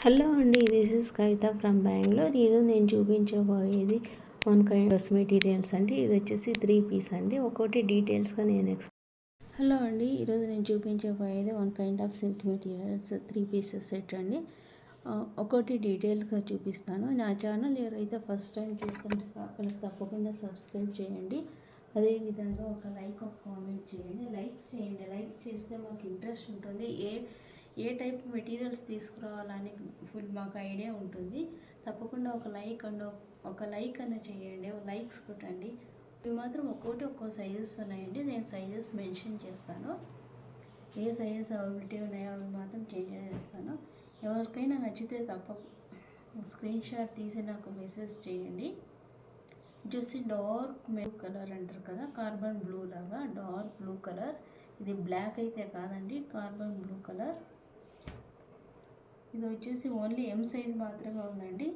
Hello అండి, this is Kavitha from Bengaluru. ఈరోజు నేను చూపించబోయేది వన్ కైండ్ ఆఫ్ మెటీరియల్స్ అండి. ఇది వచ్చేసి 3 పీస్ అండి. ఒక్కొక్కటి డీటెయిల్స్గా నేను హలో అండి, ఈరోజు నేను చూపించబోయేది one kind of silk materials 3 pieces set అండి. ఒక్కొక్కటి డీటెయిల్గా చూపిస్తాను. నా ఛానల్ ఎవరైతే ఫస్ట్ టైం చూస్తుంటే వాళ్ళకి తప్పకుండా సబ్స్క్రైబ్ చేయండి. అదేవిధంగా ఒక లైక్, ఒక కామెంట్ చేయండి. లైక్స్ చేయండి. లైక్స్ చేస్తే మాకు ఇంట్రెస్ట్ ఉంటుంది. ఏ టైప్ మెటీరియల్స్ తీసుకురావాలని ఫుల్ మాకు ఐడియా ఉంటుంది. తప్పకుండా ఒక లైక్ అన్న చేయండి. లైక్స్ కొట్టండి. ఇవి మాత్రం ఒక్కో సైజెస్ ఉన్నాయండి. నేను సైజెస్ మెన్షన్ చేస్తాను. ఏ సైజెస్ అవైలబిలిటీ ఉన్నాయో అవి మాత్రం చేంజ్ చేస్తాను. ఎవరికైనా నచ్చితే స్క్రీన్ షాట్ తీసి నాకు మెసేజ్ చేయండి. జస్ట్ డార్క్ మెరూన్ కలర్ అంటారు కదా, కార్బన్ బ్లూ లాగా డార్క్ బ్లూ కలర్. ఇది బ్లాక్ అయితే కాదండి, కార్బన్ బ్లూ కలర్. ఇది వచ్చేసి ఓన్లీ ఎం సైజ్ మాత్రమే ఉందండి.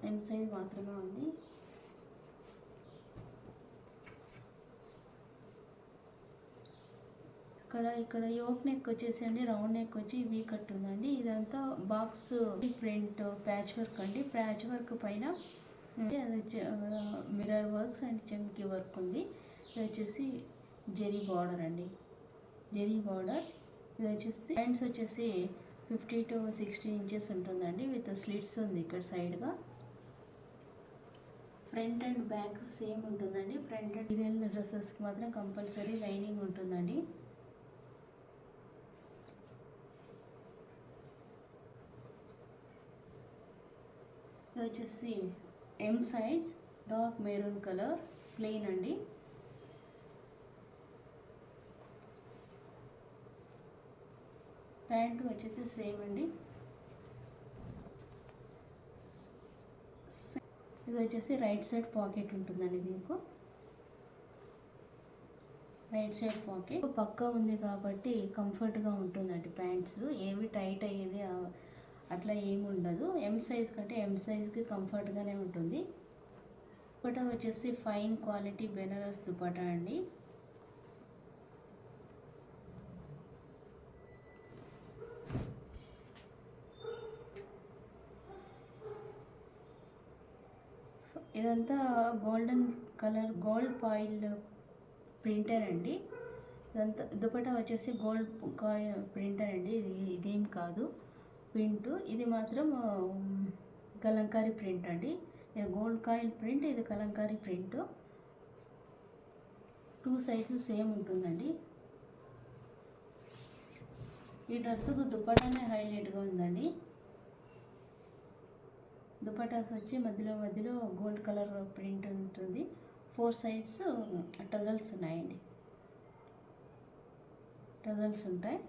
ఎం సైజ్ మాత్రమే ఉంది. ఇక్కడ యోక్ నెక్ వచ్చేసి అండి, రౌండ్ నెక్ వచ్చి వీ కట్ ఉందండి. ఇదంతా బాక్స్ ప్రింట్ ప్యాచ్ వర్క్ అండి. ప్యాచ్ వర్క్ పైన మిర్రర్ వర్క్స్ అండ్ చమ్కీ వర్క్ ఉంది. ఇది వచ్చేసి జెరీ బార్డర్ అండి, జెరీ బార్డర్. ఇది వచ్చేసి హ్యాండ్స్ వచ్చేసి 50 to 60 ఇంచెస్ ఉంటుందండి. విత్ స్లిట్స్ ఉంది ఇక్కడ సైడ్గా. ఫ్రంట్ అండ్ బ్యాక్ సేమ్ ఉంటుందండి. ఫ్రంట్ అండ్ మెటీరియల్ డ్రెస్సెస్కి మాత్రం కంపల్సరీ లైనింగ్ ఉంటుందండి. ఇది వచ్చేసి M size, dark maroon colour, plain అండి. ప్యాంటు వచ్చేసి సేమ్ అండి. ఇది వచ్చేసి రైట్ సైడ్ పాకెట్ ఉంటుందండి. దీనికి రైట్ సైడ్ పాకెట్ పక్కా ఉంది కాబట్టి కంఫర్ట్గా ఉంటుందండి. ప్యాంట్స్ ఏవి టైట్ అయ్యేది అట్లా ఏమి ఉండదు. ఎం సైజ్ కంటే ఎం సైజ్కి కంఫర్ట్గానే ఉంటుంది. దుపట్టా వచ్చేసి ఫైన్ క్వాలిటీ బెనారస్ దుపట్టా అండి. ఇదంతా golden colour gold foil printer అండి. ఇదంతా దుపట్టా వచ్చేసి గోల్డ్ ప్రింటర్ అండి. ఇదేం కాదు ప్రింట్. ఇది మాత్రం కలంకారీ ప్రింట్ అండి. ఇది గోల్డ్ కాయిల్ ప్రింట్, ఇది కలంకారీ ప్రింట్. 2 సైడ్స్ సేమ్ ఉంటుందండి. ఈ డ్రెస్సుకు దుపట్టానే హైలైట్గా ఉందండి. దుపట్టాస్ వచ్చి మధ్యలో గోల్డ్ కలర్ ప్రింట్ ఉంటుంది. 4 సైడ్స్ టజల్స్ ఉన్నాయండి. టజల్స్ ఉంటాయి.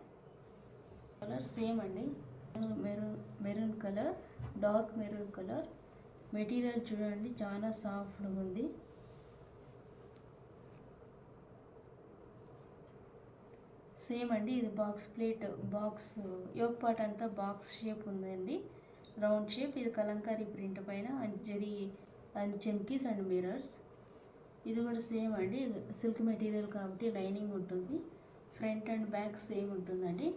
కలర్ సేమ్ అండి, maroon colour, dark maroon colour. Material చూడండి చాలా సాఫ్ట్గా ఉంది. సేమ్ అండి. ఇది బాక్స్ యోక్ పార్ట్ అంతా బాక్స్ షేప్ ఉందండి, రౌండ్ షేప్. ఇది కలంకారీ ప్రింట్ పైన జరీ అండ్ చెమ్కీస్ అండ్ మిర్రర్స్. ఇది కూడా సేమ్ అండి, సిల్క్ మెటీరియల్ కాబట్టి లైనింగ్ ఉంటుంది. ఫ్రంట్ అండ్ బ్యాక్ సేమ్ ఉంటుందండి.